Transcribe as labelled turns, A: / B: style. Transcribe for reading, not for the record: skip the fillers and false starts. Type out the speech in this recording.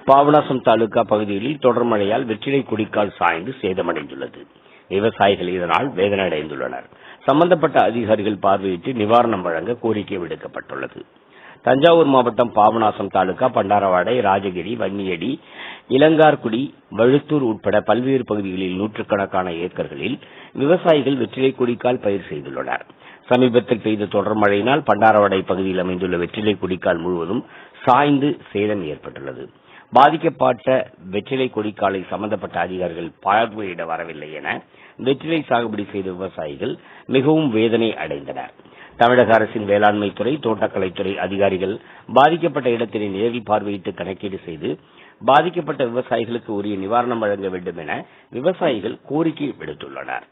A: பாபநாசம் தாலுகா பகுதிகளில் தொடர் மழையால் வெற்றிலை கொடிக்கால் சாய்ந்து சேதமடைந்துள்ளது. விவசாயிகள் இதனால் வேதனை அடைந்துள்ளனர். சம்பந்தப்பட்ட அதிகாரிகள் பார்வையிட்டு நிவாரணம் வழங்க கோரிக்கை விடுக்கப்பட்டுள்ளது. தஞ்சாவூர் மாவட்டம் பாபநாசம் தாலுகா பண்டாரவாடை, ராஜகிரி, வன்னியடி, இளங்கார்குடி, வழுத்தூர் உட்பட பல்வேறு பகுதிகளில் நூற்றுக்கணக்கான ஏக்கர்களில் விவசாயிகள் வெற்றிலை கொடிக்கால் பயிர் செய்துள்ளனர். சமீபத்தில் பெய்த தொடர் மழையினால் பண்டாரவாடை பகுதியில் அமைந்துள்ள வெற்றிலை கொடிக்கால் முழுவதும் சாய்ந்து சேதம் ஏற்பட்டுள்ளது. பாதிக்கப்பட்ட வெற்றிலை கொடிக்காலை சம்பந்தப்பட்ட அதிகாரிகள் பார்வையிட வரவில்லை என வெற்றிலை சாகுபடி செய்த விவசாயிகள் மிகவும் வேதனை அடைந்தனர். தமிழக அரசின் வேளாண்மை துறை, தோட்டக்கலைத்துறை அதிகாரிகள் பாதிக்கப்பட்ட இடத்தினை நேரில் பார்வையிட்டு கணக்கீடு செய்து பாதிக்கப்பட்ட விவசாயிகளுக்கு உரிய நிவாரணம் வழங்க வேண்டும் என விவசாயிகள் கோரிக்கை விடுத்துள்ளனர்.